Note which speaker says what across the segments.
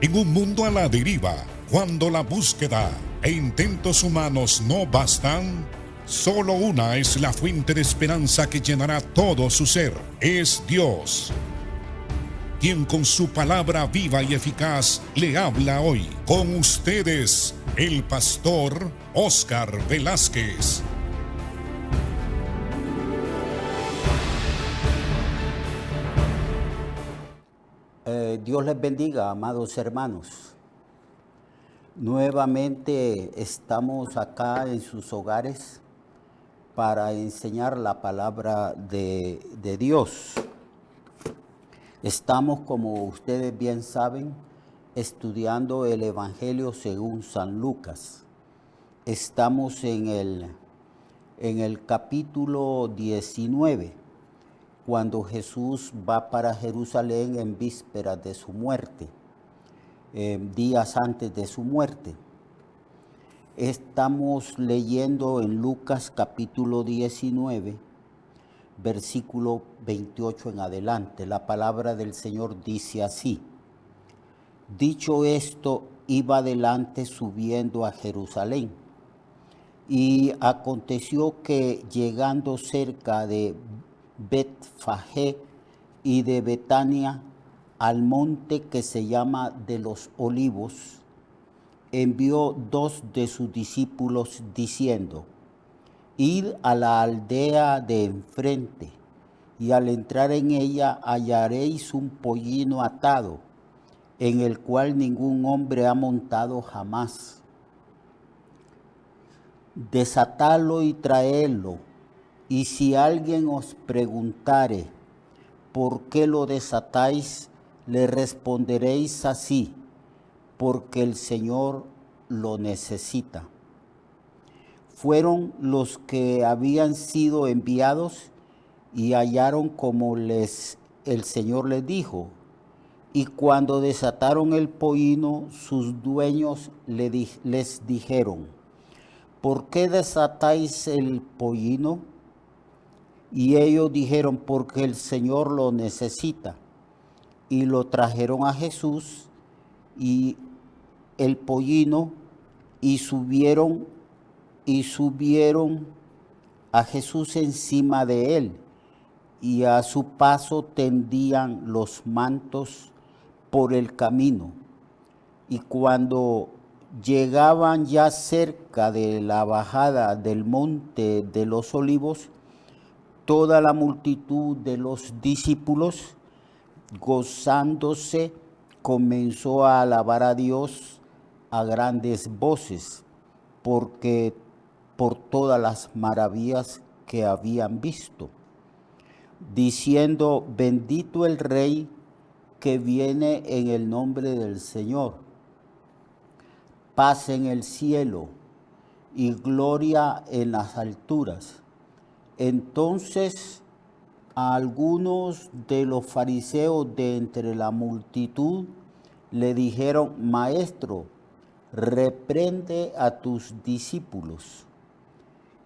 Speaker 1: En un mundo a la deriva, cuando la búsqueda e intentos humanos no bastan, solo una es la fuente de esperanza que llenará todo su ser. Es Dios, quien con su palabra viva y eficaz le habla hoy. Con ustedes, el pastor Óscar Velázquez.
Speaker 2: Dios les bendiga, amados hermanos. Nuevamente estamos acá en sus hogares para enseñar la palabra de Dios. Estamos, como ustedes bien saben, estudiando el Evangelio según San Lucas. Estamos en el capítulo 19. Cuando Jesús va para Jerusalén en vísperas de su muerte, días antes de su muerte. Estamos leyendo en Lucas capítulo 19, versículo 28 en adelante. La palabra del Señor dice así: Dicho esto, iba adelante subiendo a Jerusalén. Y aconteció que llegando cerca de Betfagé y de Betania, al monte que se llama de los Olivos, envió 2 de sus discípulos diciendo: Id a la aldea de enfrente, y al entrar en ella hallaréis un pollino atado, en el cual ningún hombre ha montado jamás. Desatadlo y traedlo. Y si alguien os preguntare, ¿por qué lo desatáis?, le responderéis así: porque el Señor lo necesita. Fueron los que habían sido enviados y hallaron como el Señor les dijo. Y cuando desataron el pollino, sus dueños les dijeron: ¿por qué desatáis el pollino? Y ellos dijeron: porque el Señor lo necesita. Y lo trajeron a Jesús y el pollino, y subieron a Jesús encima de él, y a su paso tendían los mantos por el camino. Y cuando llegaban ya cerca de la bajada del monte de los Olivos, toda la multitud de los discípulos, gozándose, comenzó a alabar a Dios a grandes voces, porque por todas las maravillas que habían visto, diciendo: bendito el Rey que viene en el nombre del Señor, paz en el cielo y gloria en las alturas. Entonces a algunos de los fariseos de entre la multitud le dijeron: Maestro, reprende a tus discípulos.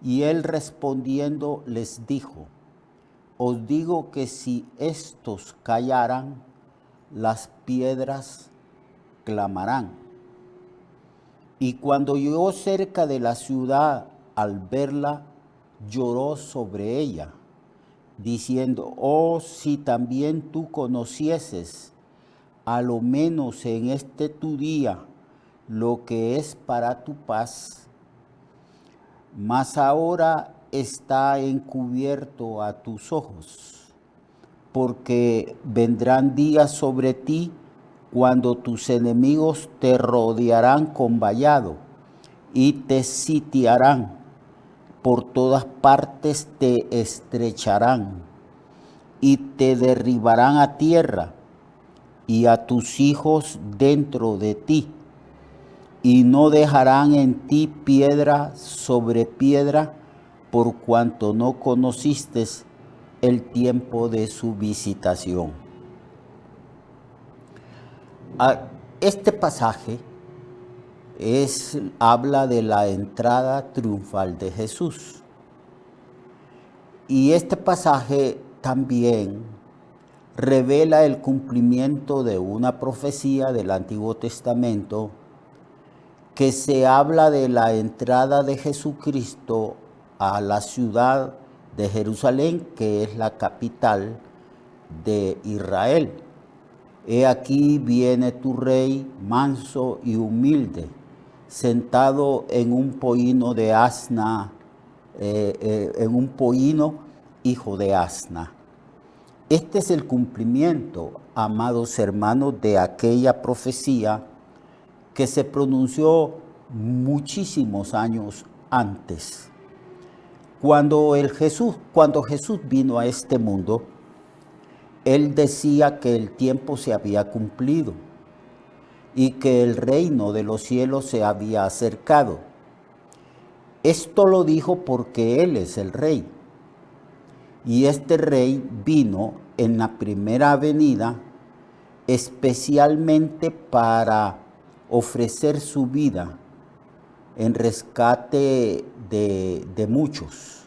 Speaker 2: Y él respondiendo les dijo: Os digo que si estos callaran, las piedras clamarán. Y cuando llegó cerca de la ciudad, al verla, lloró sobre ella, diciendo: oh, si también tú conocieses, a lo menos en este tu día, lo que es para tu paz, mas ahora está encubierto a tus ojos, porque vendrán días sobre ti cuando tus enemigos te rodearán con vallado y te sitiarán. Por todas partes te estrecharán y te derribarán a tierra y a tus hijos dentro de ti, y no dejarán en ti piedra sobre piedra, por cuanto no conociste el tiempo de su visitación. Este pasaje habla de la entrada triunfal de Jesús. Y este pasaje también revela el cumplimiento de una profecía del Antiguo Testamento que se habla de la entrada de Jesucristo a la ciudad de Jerusalén, que es la capital de Israel. He aquí viene tu rey manso y humilde, sentado en un pollino de asna, en un pollino hijo de asna. Este es el cumplimiento, amados hermanos, de aquella profecía que se pronunció muchísimos años antes. Cuando Jesús vino a este mundo, Él decía que el tiempo se había cumplido y que el reino de los cielos se había acercado. Esto lo dijo porque Él es el rey. Y este rey vino en la primera venida especialmente para ofrecer su vida en rescate de muchos,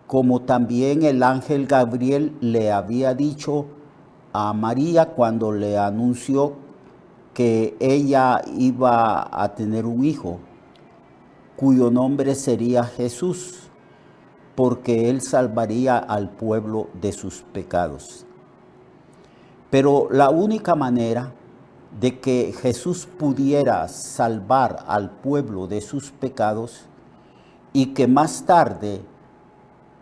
Speaker 2: como también el ángel Gabriel le había dicho a María cuando le anunció que ella iba a tener un hijo, cuyo nombre sería Jesús, porque él salvaría al pueblo de sus pecados. Pero la única manera de que Jesús pudiera salvar al pueblo de sus pecados y que más tarde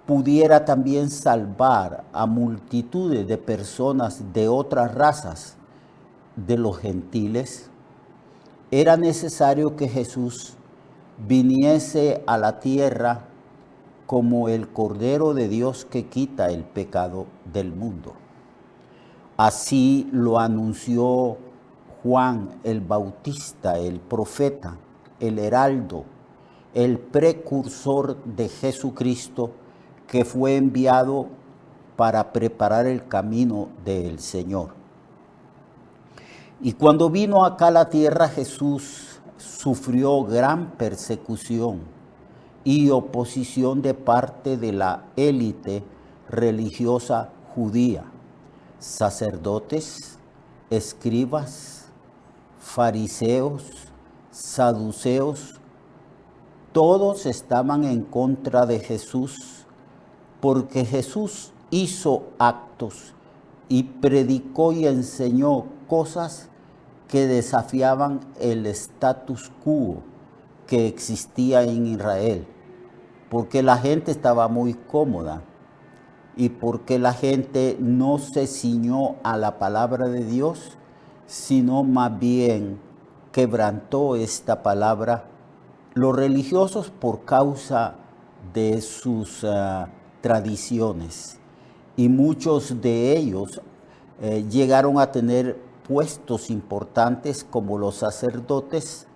Speaker 2: pudiera también salvar a multitudes de personas de otras razas, de los gentiles, era necesario que Jesús viniese a la tierra como el Cordero de Dios que quita el pecado del mundo. Así lo anunció Juan el Bautista, el profeta, el heraldo, el precursor de Jesucristo, que fue enviado para preparar el camino del Señor. Y cuando vino acá a la tierra, Jesús sufrió gran persecución y oposición de parte de la élite religiosa judía, sacerdotes, escribas, fariseos, saduceos, todos estaban en contra de Jesús, porque Jesús hizo actos y predicó y enseñó cosas que desafiaban el status quo que existía en Israel, porque la gente estaba muy cómoda y porque la gente no se ciñó a la palabra de Dios, sino más bien quebrantó esta palabra. Los religiosos por causa de sus tradiciones, y muchos de ellos llegaron a tener puestos importantes como los sacerdotes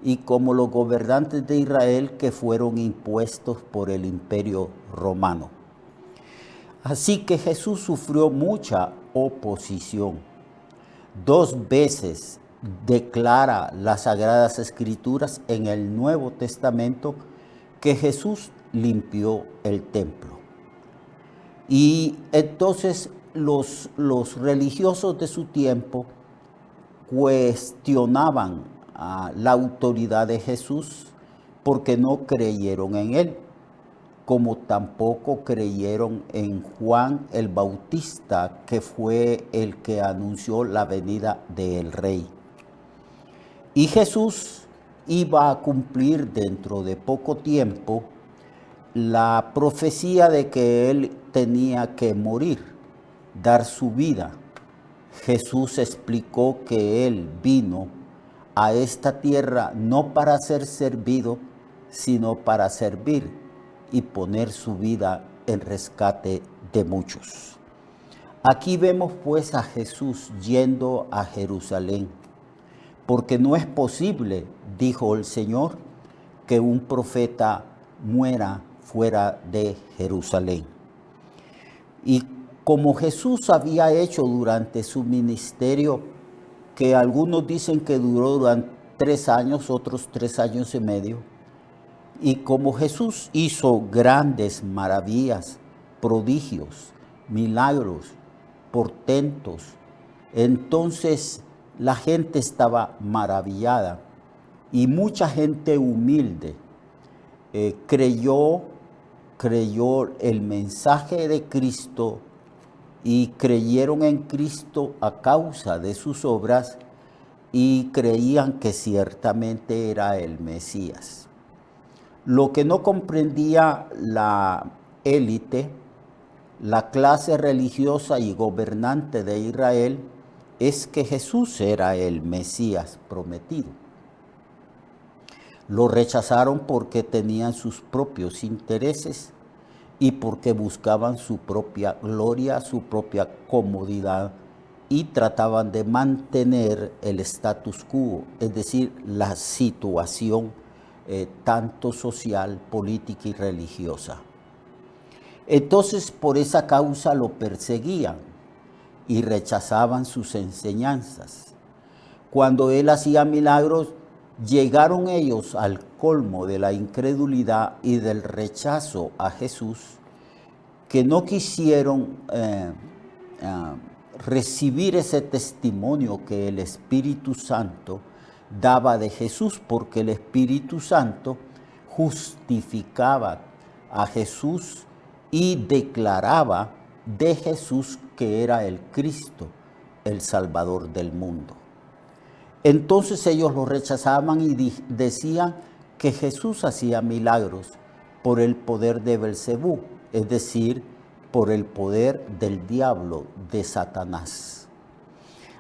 Speaker 2: y como los gobernantes de Israel que fueron impuestos por el Imperio Romano. Así que Jesús sufrió mucha oposición. 2 veces declara las Sagradas Escrituras en el Nuevo Testamento que Jesús limpió el templo. Y entonces los religiosos de su tiempo cuestionaban la autoridad de Jesús porque no creyeron en él, como tampoco creyeron en Juan el Bautista, que fue el que anunció la venida del Rey. Y Jesús iba a cumplir dentro de poco tiempo la profecía de que él tenía que morir, dar su vida. Jesús explicó que él vino a esta tierra no para ser servido, sino para servir y poner su vida en rescate de muchos. Aquí vemos pues a Jesús yendo a Jerusalén, porque no es posible, dijo el Señor, que un profeta muera fuera de Jerusalén. Y como Jesús había hecho durante su ministerio, que algunos dicen que duró durante 3 años, otros 3 años y medio, y como Jesús hizo grandes maravillas, prodigios, milagros, portentos. Entonces la gente estaba maravillada y mucha gente humilde creyó el mensaje de Cristo y creyeron en Cristo a causa de sus obras y creían que ciertamente era el Mesías. Lo que no comprendía la élite, la clase religiosa y gobernante de Israel, es que Jesús era el Mesías prometido. Lo rechazaron porque tenían sus propios intereses y porque buscaban su propia gloria, su propia comodidad y trataban de mantener el status quo, es decir, la situación tanto social, política y religiosa. Entonces, por esa causa lo perseguían y rechazaban sus enseñanzas. Cuando él hacía milagros, llegaron ellos al colmo de la incredulidad y del rechazo a Jesús, que no quisieron recibir ese testimonio que el Espíritu Santo daba de Jesús, porque el Espíritu Santo justificaba a Jesús y declaraba de Jesús que era el Cristo, el Salvador del mundo. Entonces ellos lo rechazaban y decían que Jesús hacía milagros por el poder de Belcebú, es decir, por el poder del diablo, de Satanás.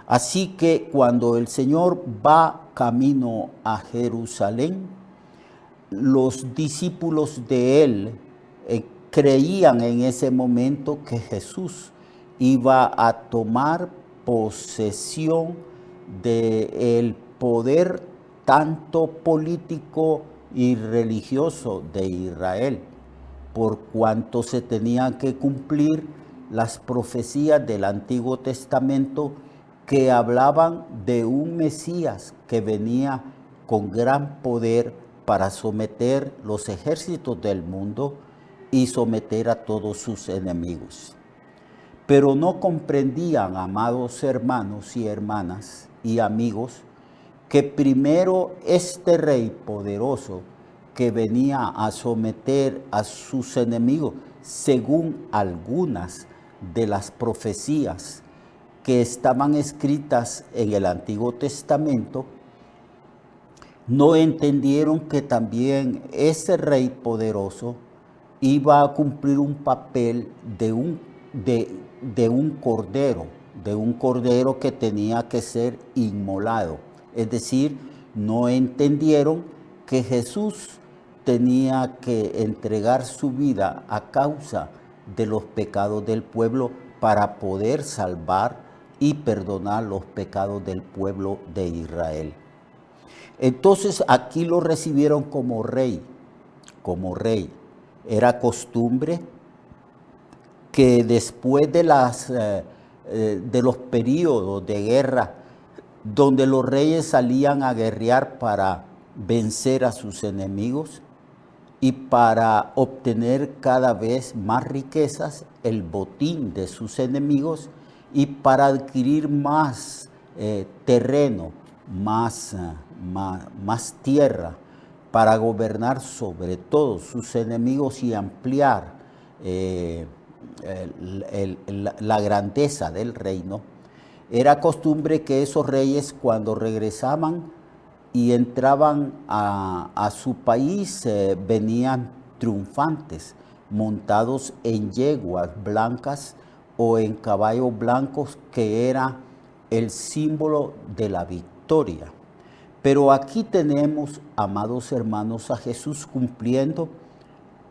Speaker 2: Así que cuando el Señor va camino a Jerusalén, los discípulos de él creían en ese momento que Jesús iba a tomar posesión del poder tanto político y religioso de Israel, por cuanto se tenían que cumplir las profecías del Antiguo Testamento que hablaban de un Mesías que venía con gran poder para someter los ejércitos del mundo y someter a todos sus enemigos. Pero no comprendían, amados hermanos y hermanas y amigos, que primero este rey poderoso que venía a someter a sus enemigos, según algunas de las profecías que estaban escritas en el Antiguo Testamento, no entendieron que también ese rey poderoso iba a cumplir un papel de un cordero que tenía que ser inmolado. Es decir, no entendieron que Jesús tenía que entregar su vida a causa de los pecados del pueblo para poder salvar y perdonar los pecados del pueblo de Israel. Entonces aquí lo recibieron como rey, Era costumbre que después de los periodos de guerra, donde los reyes salían a guerrear para vencer a sus enemigos y para obtener cada vez más riquezas, el botín de sus enemigos, y para adquirir más terreno, más tierra, para gobernar sobre todos sus enemigos y ampliar la grandeza del reino. Era costumbre que esos reyes, cuando regresaban y entraban a su país, venían triunfantes, montados en yeguas blancas o en caballos blancos, que era el símbolo de la victoria. Pero aquí tenemos, amados hermanos, a Jesús cumpliendo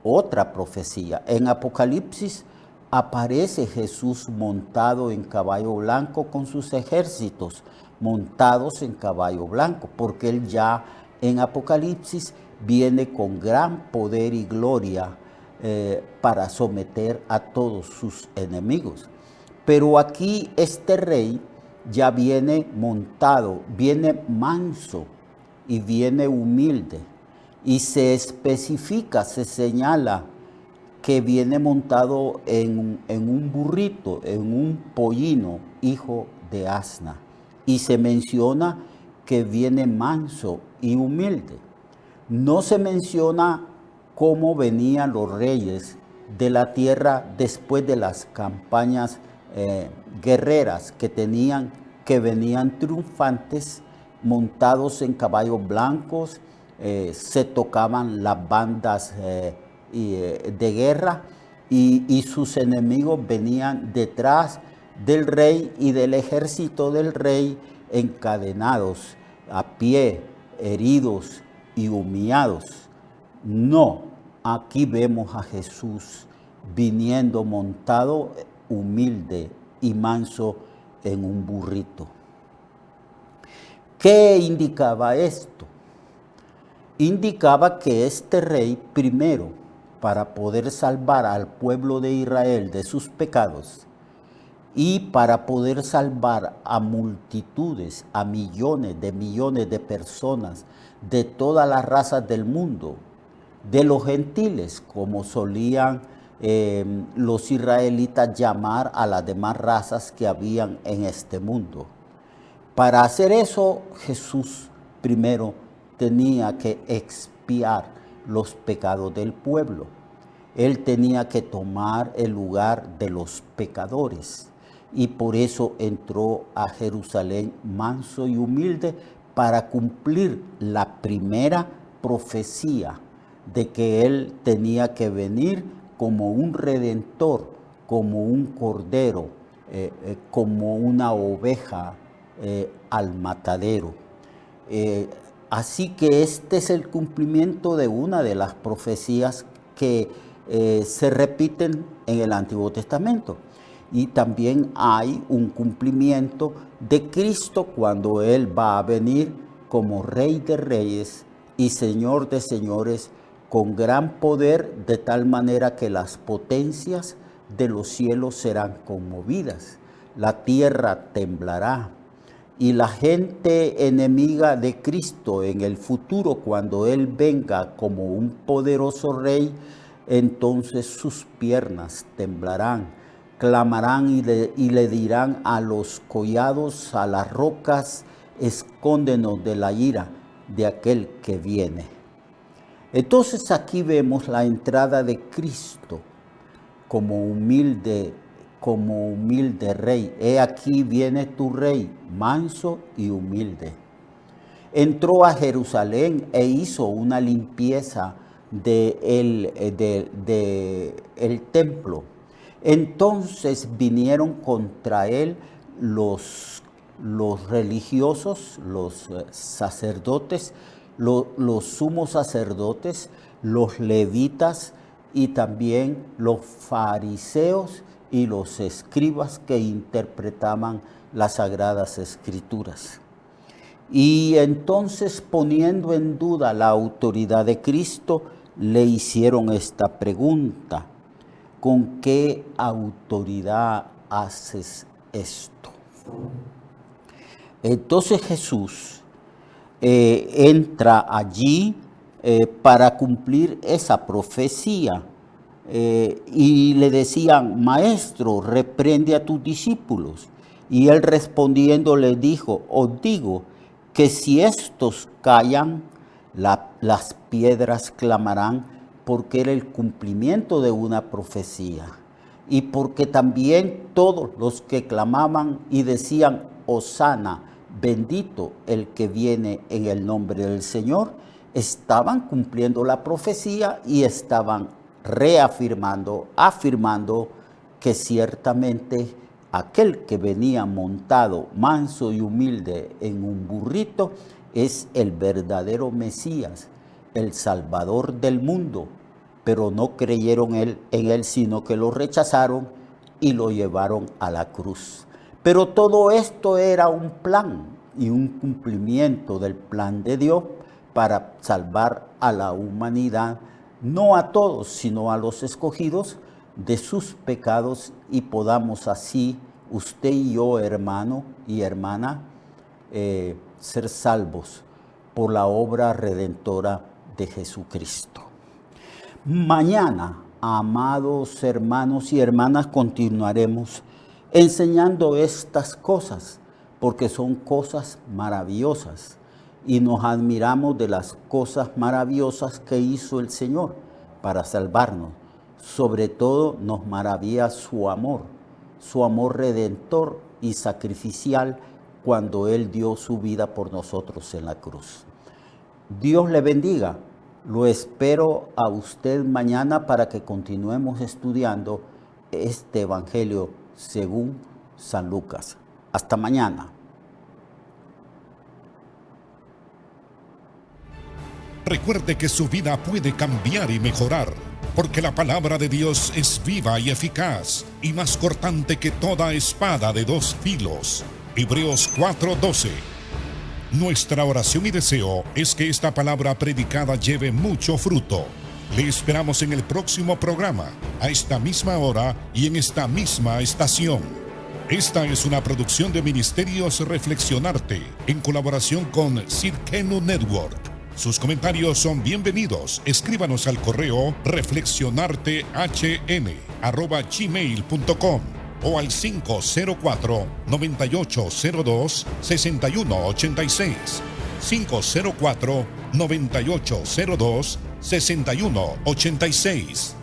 Speaker 2: otra profecía. En Apocalipsis aparece Jesús montado en caballo blanco con sus ejércitos montados en caballo blanco, porque él ya en Apocalipsis viene con gran poder y gloria para someter a todos sus enemigos. Pero aquí este rey ya viene montado, viene manso y viene humilde, y se especifica, se señala que viene montado en un burrito, en un pollino, hijo de asna. Y se menciona que viene manso y humilde. No se menciona cómo venían los reyes de la tierra después de las campañas guerreras que venían triunfantes, montados en caballos blancos, se tocaban las bandas de guerra y sus enemigos venían detrás del rey y del ejército del rey encadenados, a pie, heridos y humillados. No, aquí vemos a Jesús viniendo montado, humilde y manso en un burrito. ¿Qué indicaba esto? Indicaba que este rey, primero, para poder salvar al pueblo de Israel de sus pecados y para poder salvar a multitudes, a millones de personas de todas las razas del mundo, de los gentiles, como solían los israelitas llamar a las demás razas que habían en este mundo. Para hacer eso, Jesús primero tenía que expiar los pecados del pueblo. Él tenía que tomar el lugar de los pecadores. Y por eso entró a Jerusalén manso y humilde para cumplir la primera profecía de que Él tenía que venir como un redentor, como un cordero, como una oveja al matadero. Así que este es el cumplimiento de una de las profecías que se repiten en el Antiguo Testamento. Y también hay un cumplimiento de Cristo cuando Él va a venir como Rey de Reyes y Señor de Señores, con gran poder, de tal manera que las potencias de los cielos serán conmovidas, la tierra temblará. Y la gente enemiga de Cristo en el futuro, cuando Él venga como un poderoso Rey, entonces sus piernas temblarán, clamarán y le dirán a los collados, a las rocas, escóndenos de la ira de aquel que viene. Entonces aquí vemos la entrada de Cristo como humilde rey. He aquí viene tu rey, manso y humilde. Entró a Jerusalén e hizo una limpieza del templo. Entonces vinieron contra él los religiosos, los sacerdotes, los sumos sacerdotes, los levitas y también los fariseos y los escribas que interpretaban las sagradas escrituras. Y entonces, poniendo en duda la autoridad de Cristo, le hicieron esta pregunta: ¿con qué autoridad haces esto? Entonces Jesús entra allí para cumplir esa profecía. Y le decían: Maestro, reprende a tus discípulos. Y él respondiendo le dijo: os digo que si estos callan, las piedras clamarán, porque era el cumplimiento de una profecía. Y porque también todos los que clamaban y decían: Hosana, bendito el que viene en el nombre del Señor, estaban cumpliendo la profecía y estaban afirmando que ciertamente aquel que venía montado, manso y humilde en un burrito, es el verdadero Mesías, el Salvador del mundo. Pero no creyeron en él, sino que lo rechazaron y lo llevaron a la cruz. Pero todo esto era un plan y un cumplimiento del plan de Dios para salvar a la humanidad, no a todos, sino a los escogidos, de sus pecados, y podamos así, usted y yo, hermano y hermana, ser salvos por la obra redentora de Jesucristo. Mañana Amados hermanos y hermanas, continuaremos enseñando estas cosas, porque son cosas maravillosas y nos admiramos de las cosas maravillosas que hizo el Señor para salvarnos. Sobre todo nos maravilla su amor redentor y sacrificial cuando Él dio su vida por nosotros en la cruz. Dios le bendiga. Lo espero a usted mañana para que continuemos estudiando este Evangelio según San Lucas. Hasta mañana.
Speaker 1: Recuerde que su vida puede cambiar y mejorar, porque la palabra de Dios es viva y eficaz, y más cortante que toda espada de dos filos. Hebreos 4:12. Nuestra oración y deseo es que esta palabra predicada lleve mucho fruto. Le esperamos en el próximo programa, a esta misma hora y en esta misma estación. Esta es una producción de Ministerios Reflexionarte, en colaboración con Cirkenu Network. Sus comentarios son bienvenidos. Escríbanos al correo reflexionartehn@gmail.com o al 504-9802-6186. 504-9802-6186.